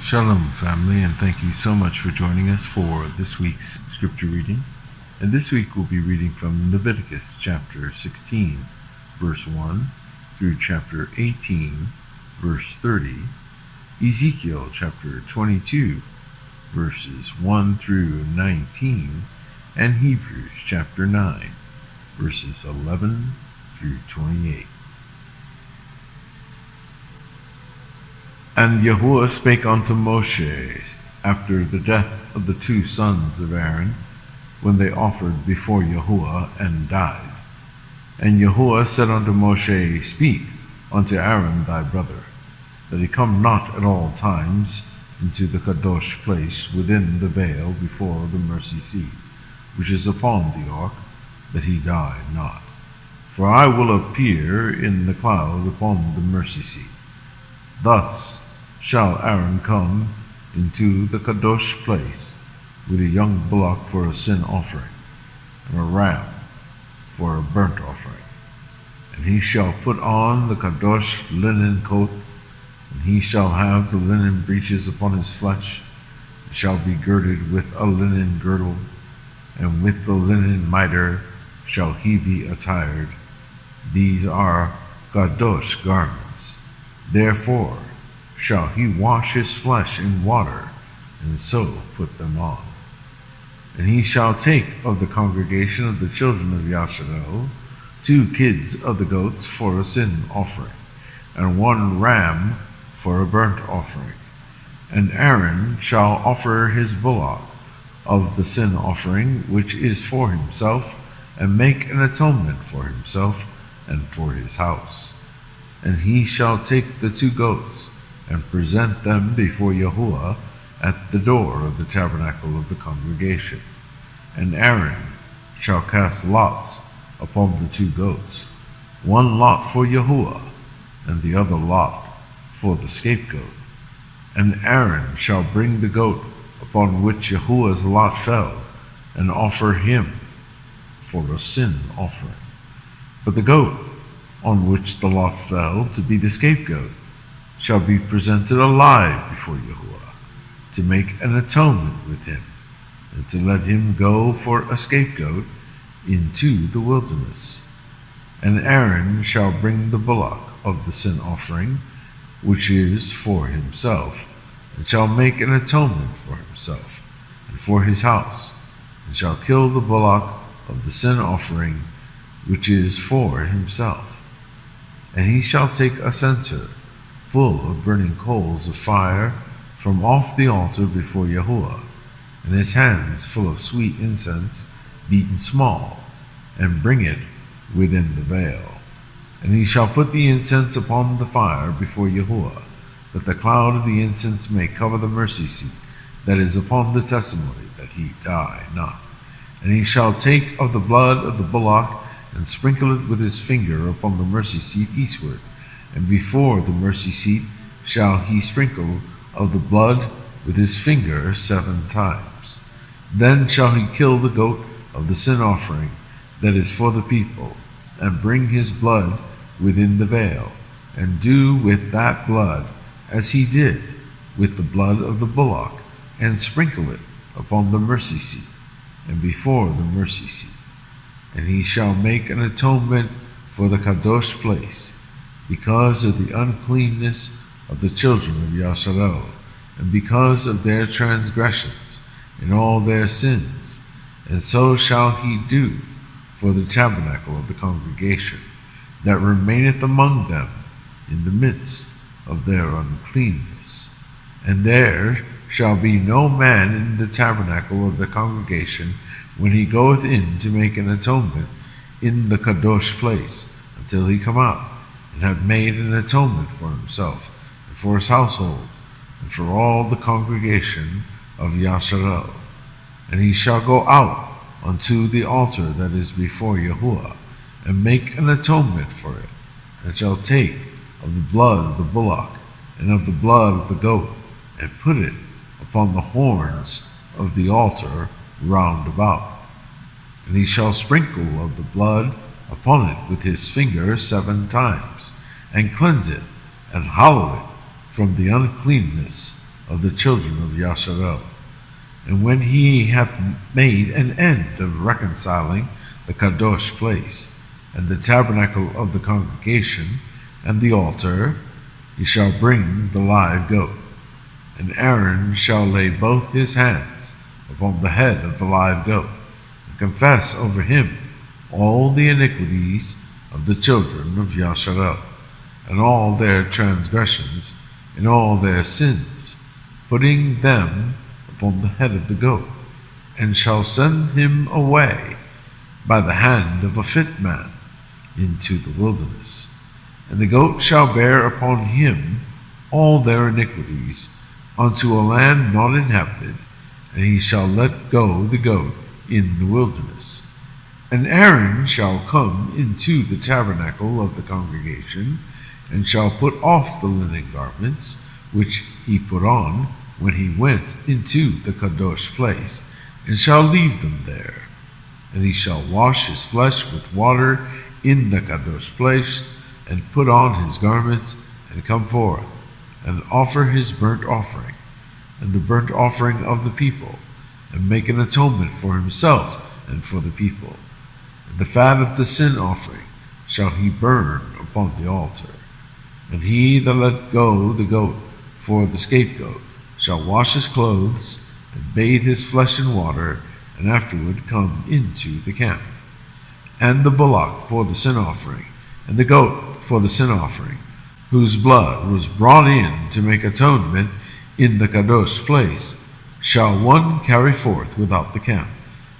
Shalom, family, and thank you so much for joining us for this week's scripture reading. And this week we'll be reading from Leviticus chapter 16, verse 1 through chapter 18, verse 30, Ezekiel chapter 22, verses 1 through 19, and Hebrews chapter 9, verses 11 through 28. And Yahuwah spake unto Moshe after the death of the two sons of Aaron, when they offered before Yahuwah and died. And Yahuwah said unto Moshe, Speak unto Aaron thy brother, that he come not at all times into the Kadosh place within the veil before the mercy seat, which is upon the ark, that he die not. For I will appear in the cloud upon the mercy seat. Thus shall Aaron come into the Kadosh place with a young bullock for a sin offering, and a ram for a burnt offering. And he shall put on the Kadosh linen coat, and he shall have the linen breeches upon his flesh, and shall be girded with a linen girdle, and with the linen mitre shall he be attired. These are Kadosh garments. Therefore shall he wash his flesh in water, and so put them on. And he shall take of the congregation of the children of Yasharel 2 kids of the goats for a sin offering, and 1 ram for a burnt offering. And Aaron shall offer his bullock of the sin offering, which is for himself, and make an atonement for himself and for his house. And he shall take the 2 goats, and present them before Yahuwah at the door of the tabernacle of the congregation. And Aaron shall cast lots upon the 2 goats, 1 lot for Yahuwah, and the other lot for the scapegoat. And Aaron shall bring the goat upon which Yahuwah's lot fell, and offer him for a sin offering. But the goat on which the lot fell to be the scapegoat shall be presented alive before Yahuwah, to make an atonement with him, and to let him go for a scapegoat into the wilderness. And Aaron shall bring the bullock of the sin offering, which is for himself, and shall make an atonement for himself and for his house, and shall kill the bullock of the sin offering, which is for himself. And he shall take a censer full of burning coals of fire from off the altar before Yahuwah, and his hands full of sweet incense beaten small, and bring it within the veil. And he shall put the incense upon the fire before Yahuwah, that the cloud of the incense may cover the mercy seat that is upon the testimony, that he die not. And he shall take of the blood of the bullock, and sprinkle it with his finger upon the mercy seat eastward, and before the mercy seat shall he sprinkle of the blood with his finger 7 times. Then shall he kill the goat of the sin offering that is for the people, and bring his blood within the veil, and do with that blood as he did with the blood of the bullock, and sprinkle it upon the mercy seat, and before the mercy seat. And he shall make an atonement for the Kadosh place, because of the uncleanness of the children of Yasharel, and because of their transgressions in all their sins. And so shall he do for the tabernacle of the congregation, that remaineth among them in the midst of their uncleanness. And there shall be no man in the tabernacle of the congregation when he goeth in to make an atonement in the Kadosh place, until he come out, and have made an atonement for himself, and for his household, and for all the congregation of Yasharel. And he shall go out unto the altar that is before Yahuwah, and make an atonement for it, and shall take of the blood of the bullock, and of the blood of the goat, and put it upon the horns of the altar round about. And he shall sprinkle of the blood upon it with his finger 7 times, and cleanse it, and hallow it from the uncleanness of the children of Yasharel. And when he hath made an end of reconciling the Kadosh place, and the tabernacle of the congregation, and the altar, he shall bring the live goat. And Aaron shall lay both his hands upon the head of the live goat, and confess over him all the iniquities of the children of Yasharel, and all their transgressions, and all their sins, putting them upon the head of the goat, and shall send him away by the hand of a fit man into the wilderness. And the goat shall bear upon him all their iniquities unto a land not inhabited, and he shall let go the goat in the wilderness. And Aaron shall come into the tabernacle of the congregation, and shall put off the linen garments which he put on when he went into the Kadosh place, and shall leave them there. And he shall wash his flesh with water in the Kadosh place, and put on his garments, and come forth, and offer his burnt offering, and the burnt offering of the people, and make an atonement for himself and for the people. And the fat of the sin offering shall he burn upon the altar. And he that let go the goat for the scapegoat shall wash his clothes, and bathe his flesh in water, and afterward come into the camp. And the bullock for the sin offering, and the goat for the sin offering, whose blood was brought in to make atonement in the Kadosh place, shall one carry forth without the camp,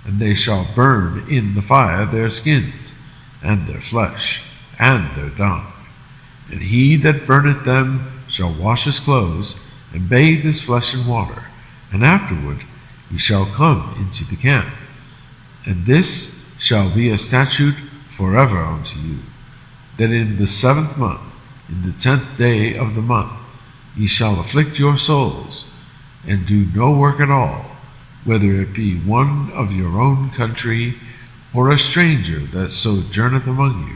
and they shall burn in the fire their skins, and their flesh, and their dung. And he that burneth them shall wash his clothes, and bathe his flesh in water, and afterward he shall come into the camp. And this shall be a statute forever unto you, that in the 7th month, in the 10th day of the month, ye shall afflict your souls, and do no work at all, whether it be one of your own country, or a stranger that sojourneth among you.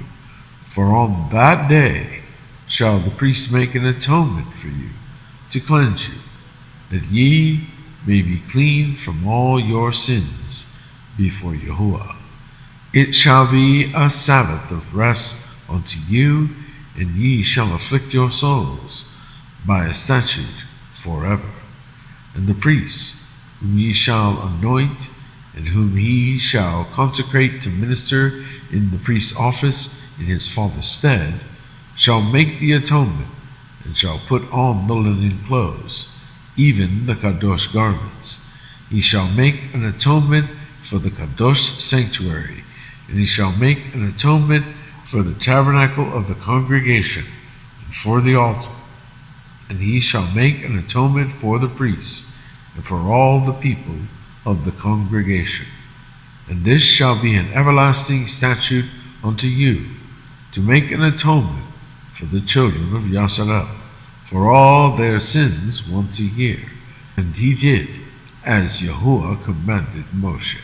For on that day shall the priest make an atonement for you, to cleanse you, that ye may be clean from all your sins before Yahuwah. It shall be a Sabbath of rest unto you, and ye shall afflict your souls by a statute forever. And the priest, whom ye shall anoint, and whom he shall consecrate to minister in the priest's office in his father's stead, shall make the atonement, and shall put on the linen clothes, even the Kadosh garments. He shall make an atonement for the Kadosh sanctuary, and he shall make an atonement for the tabernacle of the congregation, and for the altar. And he shall make an atonement for the priests, and for all the people of the congregation. And this shall be an everlasting statute unto you, to make an atonement for the children of Yasharel, for all their sins once a year. And he did as Yahuwah commanded Moshe.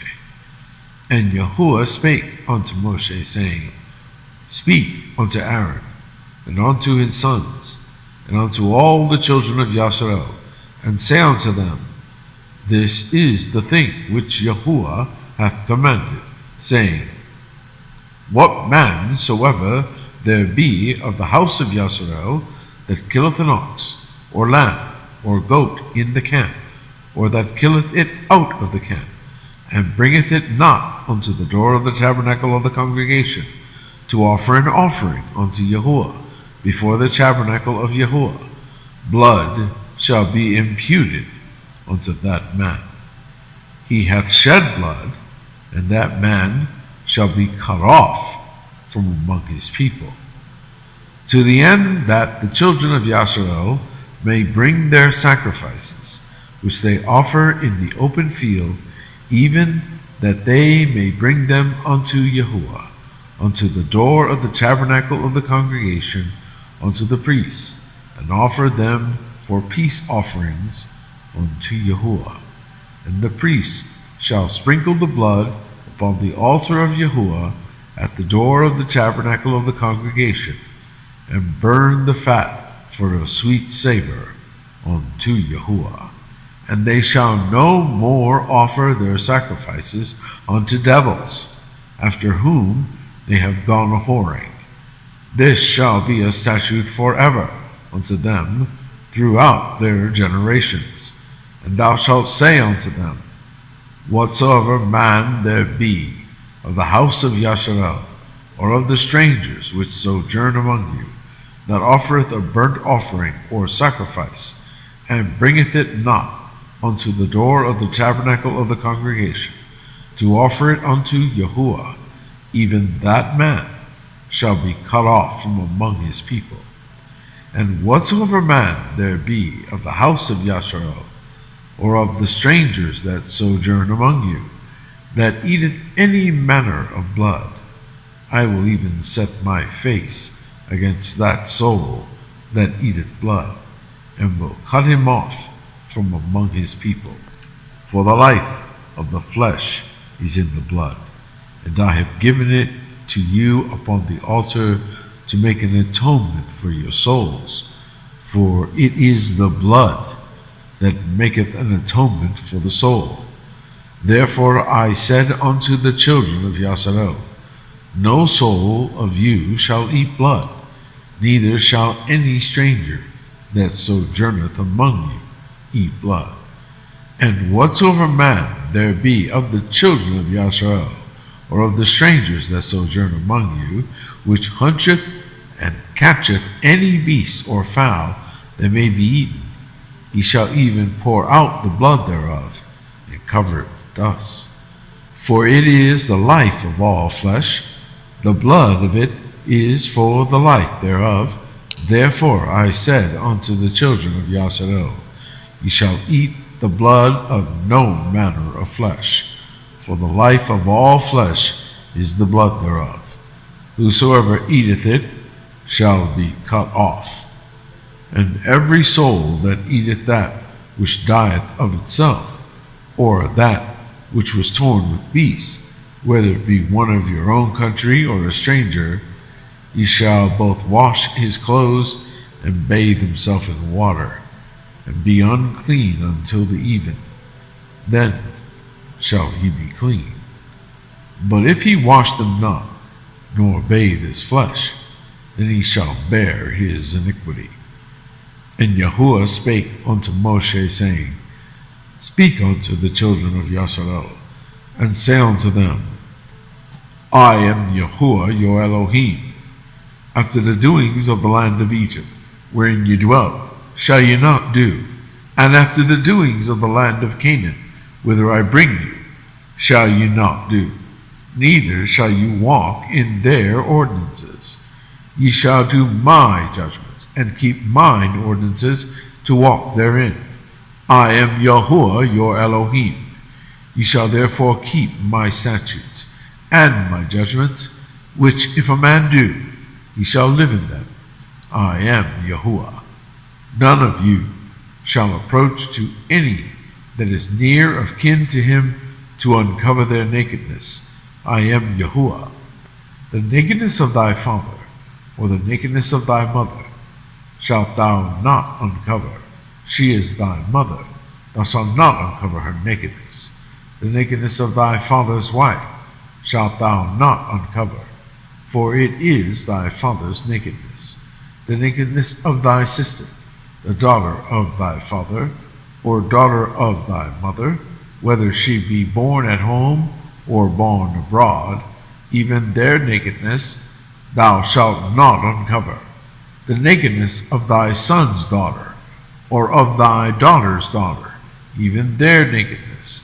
And Yahuwah spake unto Moshe, saying, Speak unto Aaron, and unto his sons, and unto all the children of Yasharel, and say unto them, This is the thing which Yahuwah hath commanded, saying, What man soever there be of the house of Yasharel that killeth an ox, or lamb, or goat in the camp, or that killeth it out of the camp, and bringeth it not unto the door of the tabernacle of the congregation, to offer an offering unto Yahuwah before the tabernacle of Yahuwah, blood shall be imputed unto that man. He hath shed blood, and that man shall be cut off from among his people, to the end that the children of Yasharel may bring their sacrifices, which they offer in the open field, even that they may bring them unto Yahuwah, unto the door of the tabernacle of the congregation, unto the priests, and offer them for peace offerings unto Yahuwah. And the priest shall sprinkle the blood upon the altar of Yahuwah at the door of the tabernacle of the congregation, and burn the fat for a sweet savor unto Yahuwah. And they shall no more offer their sacrifices unto devils, after whom they have gone a whoring. This shall be a statute forever unto them throughout their generations. And thou shalt say unto them, Whatsoever man there be of the house of Yasharel, or of the strangers which sojourn among you, that offereth a burnt offering or sacrifice, and bringeth it not unto the door of the tabernacle of the congregation, to offer it unto Yahuwah, even that man shall be cut off from among his people. And whatsoever man there be of the house of Yasharel, or of the strangers that sojourn among you, that eateth any manner of blood, I will even set my face against that soul that eateth blood, and will cut him off from among his people. For the life of the flesh is in the blood, and I have given it to you upon the altar to make an atonement for your souls. For it is the blood that maketh an atonement for the soul. Therefore I said unto the children of Yasarel, No soul of you shall eat blood, neither shall any stranger that sojourneth among you eat blood. And whatsoever man there be of the children of Yasharel, or of the strangers that sojourn among you, which hunteth and catcheth any beast or fowl that may be eaten, he shall even pour out the blood thereof, and cover it with dust. For it is the life of all flesh, the blood of it is for the life thereof. Therefore I said unto the children of Yasharel, Ye shall eat the blood of no manner of flesh, for the life of all flesh is the blood thereof. Whosoever eateth it shall be cut off. And every soul that eateth that which dieth of itself, or that which was torn with beasts, whether it be one of your own country or a stranger, ye shall both wash his clothes and bathe himself in water, and be unclean until the even. Then shall he be clean. But if he wash them not, nor bathe his flesh, then he shall bear his iniquity. And Yahuwah spake unto Moshe, saying, Speak unto the children of Yasharel, and say unto them, I am Yahuwah your Elohim. After the doings of the land of Egypt, wherein ye dwelt, shall ye not do, and after the doings of the land of Canaan, whither I bring you, shall ye not do, neither shall you walk in their ordinances. Ye shall do my judgments, and keep mine ordinances, to walk therein. I am Yahuwah your Elohim. Ye shall therefore keep my statutes, and my judgments, which if a man do, he shall live in them. I am Yahuwah. None of you shall approach to any that is near of kin to him to uncover their nakedness. I am Yahuwah. The nakedness of thy father, or the nakedness of thy mother, shalt thou not uncover. She is thy mother. Thou shalt not uncover her nakedness. The nakedness of thy father's wife shalt thou not uncover, for it is thy father's nakedness. The nakedness of thy sister, the daughter of thy father, or daughter of thy mother, whether she be born at home or born abroad, even their nakedness thou shalt not uncover. The nakedness of thy son's daughter, or of thy daughter's daughter, even their nakedness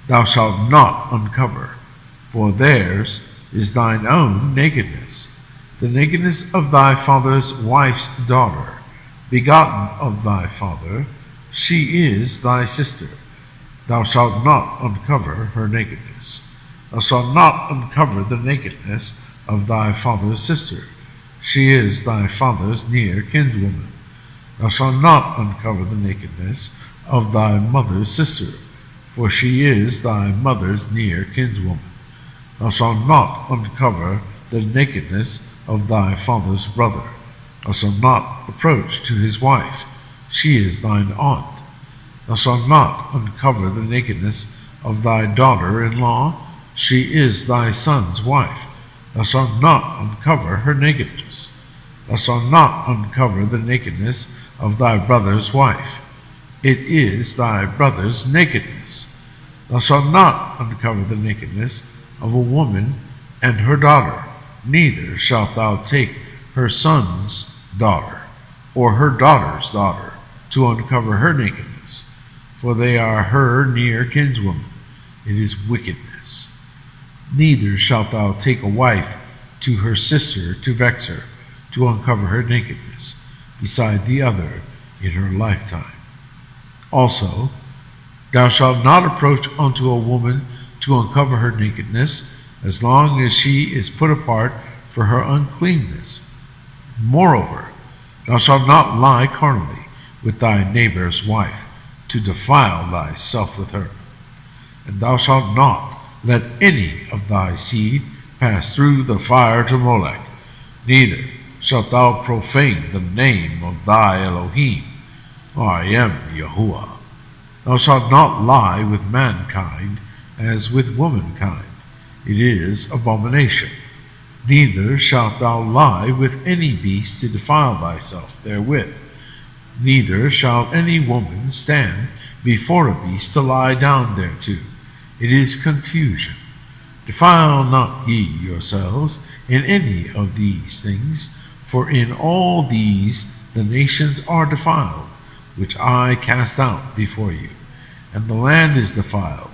thou shalt not uncover, for theirs is thine own nakedness. The nakedness of thy father's wife's daughter, begotten of thy father, she is thy sister. Thou shalt not uncover her nakedness. Thou shalt not uncover the nakedness of thy father's sister. She is thy father's near kinswoman. Thou shalt not uncover the nakedness of thy mother's sister, for she is thy mother's near kinswoman. Thou shalt not uncover the nakedness of thy father's brother. Thou shalt not approach to his wife, she is thine aunt. Thou shalt not uncover the nakedness of thy daughter-in-law, she is thy son's wife. Thou shalt not uncover her nakedness. Thou shalt not uncover the nakedness of thy brother's wife. It is thy brother's nakedness. Thou shalt not uncover the nakedness of a woman and her daughter, neither shalt thou take her son's daughter, or her daughter's daughter, to uncover her nakedness, for they are her near kinswoman. It is wickedness. Neither shalt thou take a wife to her sister to vex her, to uncover her nakedness, beside the other in her lifetime. Also, thou shalt not approach unto a woman to uncover her nakedness, as long as she is put apart for her uncleanness. Moreover, thou shalt not lie carnally with thy neighbor's wife, to defile thyself with her. And thou shalt not let any of thy seed pass through the fire to Molech, neither shalt thou profane the name of thy Elohim. I am Yahuwah. Thou shalt not lie with mankind as with womankind. It is abomination. Neither shalt thou lie with any beast to defile thyself therewith. Neither shall any woman stand before a beast to lie down thereto. It is confusion. Defile not ye yourselves in any of these things, for in all these the nations are defiled, which I cast out before you, and the land is defiled.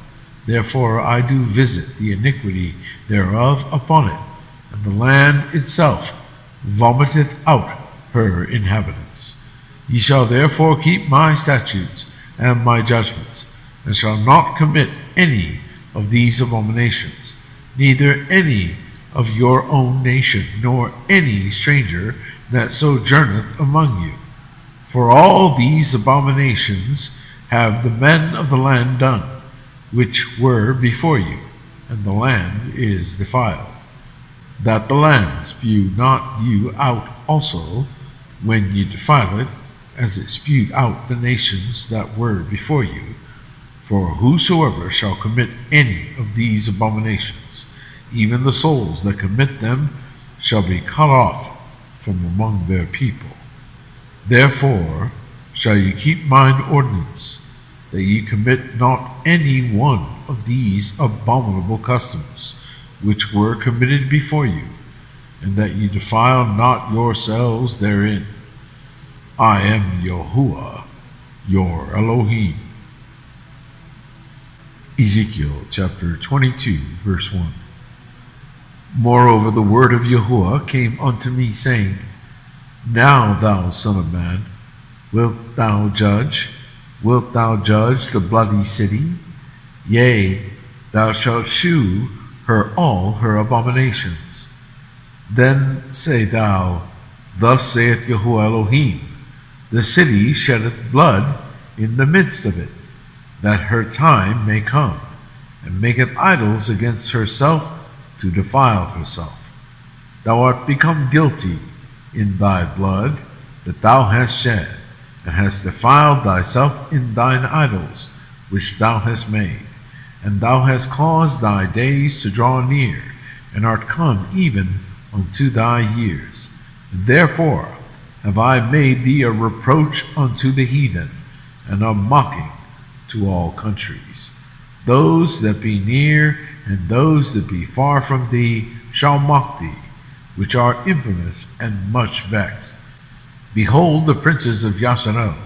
Therefore I do visit the iniquity thereof upon it, and the land itself vomiteth out her inhabitants. Ye shall therefore keep my statutes and my judgments, and shall not commit any of these abominations, neither any of your own nation, nor any stranger that sojourneth among you. For all these abominations have the men of the land done, which were before you, and the land is defiled. That the land spew not you out also when ye defile it, as it spewed out the nations that were before you. For whosoever shall commit any of these abominations, even the souls that commit them, shall be cut off from among their people. Therefore shall ye keep mine ordinance, that ye commit not any one of these abominable customs, which were committed before you, and that ye defile not yourselves therein. I am Yahuwah, your Elohim. Ezekiel chapter 22, verse 1. Moreover, the word of Yahuwah came unto me, saying, Now, thou son of man, wilt thou judge? Wilt thou judge the bloody city? Yea, thou shalt shew her all her abominations. Then say thou, Thus saith Yahuwah Elohim, The city sheddeth blood in the midst of it, that her time may come, and maketh idols against herself to defile herself. Thou art become guilty in thy blood that thou hast shed, and hast defiled thyself in thine idols which thou hast made, and thou hast caused thy days to draw near, and art come even unto thy years. And therefore have I made thee a reproach unto the heathen, and a mocking to all countries. Those that be near and those that be far from thee shall mock thee, which are infamous and much vexed. Behold, the princes of Yasharel,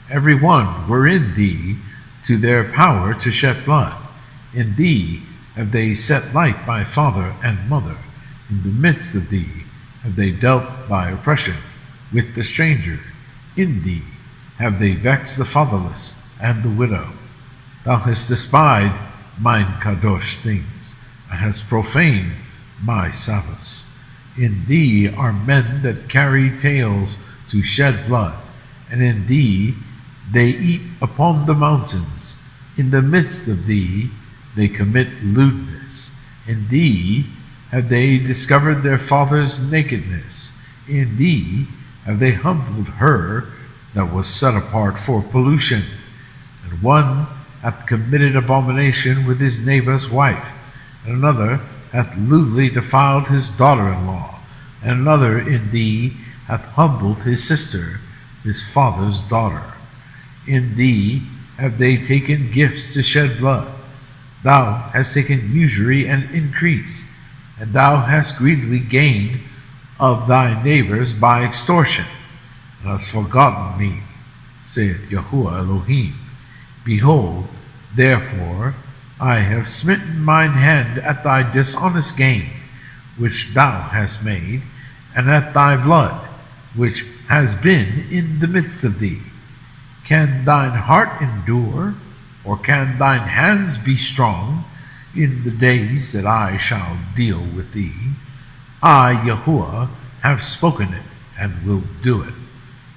every one were in thee to their power to shed blood. In thee have they set light by father and mother. In the midst of thee have they dealt by oppression with the stranger. In thee have they vexed the fatherless and the widow. Thou hast despised mine kadosh things, and hast profaned my Sabbaths. In thee are men that carry tales to shed blood, and in thee they eat upon the mountains. In the midst of thee they commit lewdness. In thee have they discovered their father's nakedness. In thee have they humbled her that was set apart for pollution, and one hath committed abomination with his neighbor's wife, and another hath lewdly defiled his daughter-in-law, and another in thee hath humbled his sister, his father's daughter. In thee have they taken gifts to shed blood. Thou hast taken usury and increase, and thou hast greedily gained of thy neighbors by extortion, and hast forgotten me, saith Yahuwah Elohim. Behold, therefore, I have smitten mine hand at thy dishonest gain, which thou hast made, and at thy blood, which has been in the midst of thee. Can thine heart endure, or can thine hands be strong in the days that I shall deal with thee? I, Yahuwah, have spoken it, and will do it.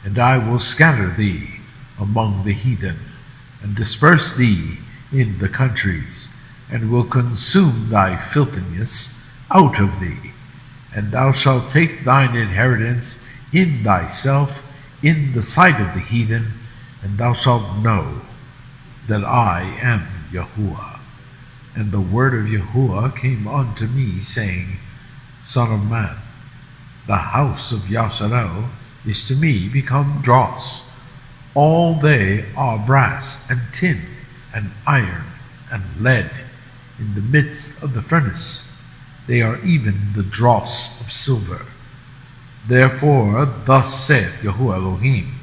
And I will scatter thee among the heathen, and disperse thee in the countries, and will consume thy filthiness out of thee. And thou shalt take thine inheritance in thyself in the sight of the heathen, and thou shalt know that I am Yahuwah. And the word of Yahuwah came unto me, saying, Son of man, the house of Yasharel is to me become dross. All they are brass and tin and iron and lead in the midst of the furnace. They are even the dross of silver. Therefore thus saith Yahuwah Elohim,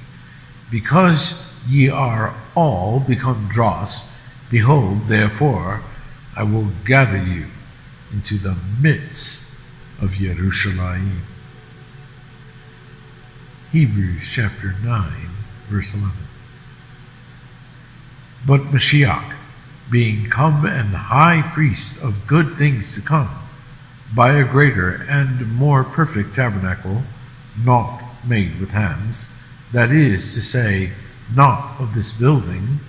because ye are all become dross, behold, therefore, I will gather you into the midst of Yerushalayim. Hebrews chapter 9, verse 11. But Mashiach, being come an high priest of good things to come, by a greater and more perfect tabernacle, not made with hands, that is to say, not of this building,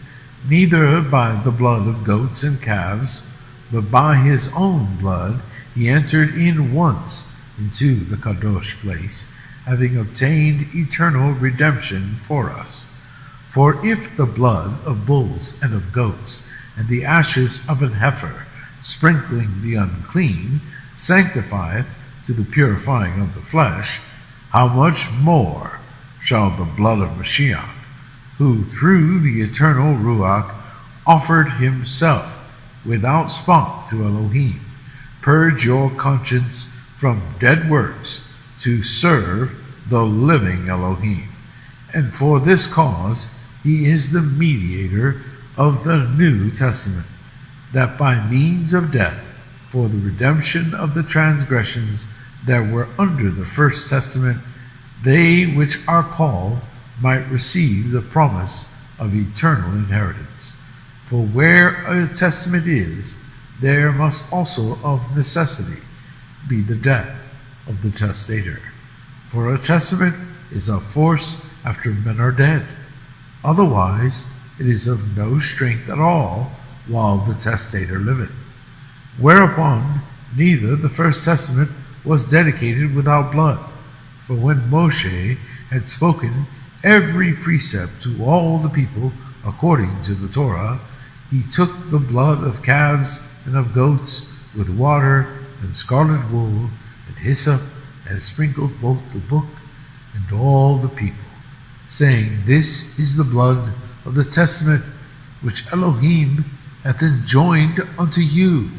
neither by the blood of goats and calves, but by his own blood he entered in once into the Kadosh place, having obtained eternal redemption for us. For if the blood of bulls and of goats, and the ashes of an heifer, sprinkling the unclean, sanctifieth to the purifying of the flesh, how much more shall the blood of Mashiach, who through the eternal Ruach offered himself without spot to Elohim, purge your conscience from dead works to serve the living Elohim. And for this cause he is the mediator of the New Testament, that by means of death, for the redemption of the transgressions that were under the first testament, they which are called might receive the promise of eternal inheritance. For where a testament is, there must also of necessity be the death of the testator. For a testament is of force after men are dead. Otherwise it is of no strength at all while the testator liveth. Whereupon neither the first testament was dedicated without blood. For when Moshe had spoken every precept to all the people according to the Torah, he took the blood of calves and of goats with water and scarlet wool and hyssop, and sprinkled both the book and all the people, saying, This is the blood of the testament which Elohim hath enjoined unto you.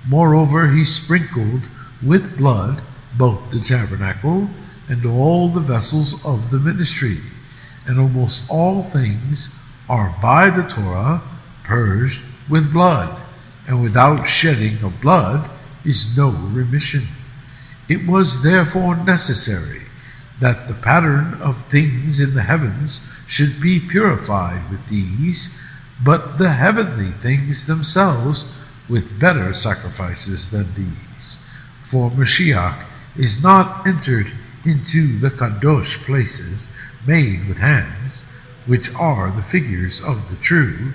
Moreover, he sprinkled with blood both the tabernacle and all the vessels of the ministry, and almost all things are by the Torah purged with blood, and without shedding of blood is no remission. It was therefore necessary that the pattern of things in the heavens should be purified with these, but the heavenly things themselves with better sacrifices than these. For Mashiach is not entered into the Kadosh places made with hands, which are the figures of the true,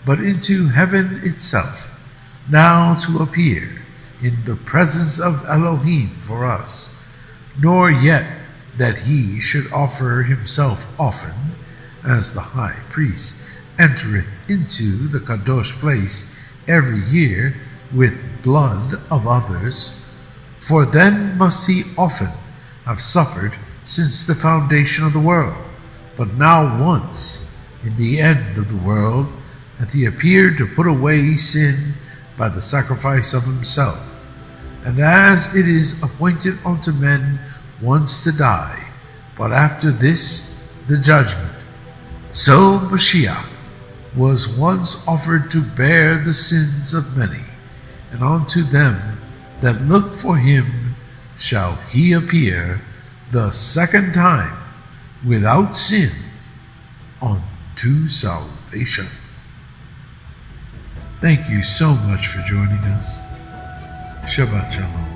but into heaven itself, now to appear in the presence of Elohim for us, nor yet that he should offer himself often, as the high priest entereth into the Kadosh place every year with blood of others, for then must he often have suffered since the foundation of the world. But now once, in the end of the world, hath he appeared to put away sin by the sacrifice of himself. And as it is appointed unto men once to die, but after this the judgment, so Mashiach was once offered to bear the sins of many, and unto them that look for him shall he appear the second time without sin unto salvation. Thank you so much for joining us. Shabbat Shalom.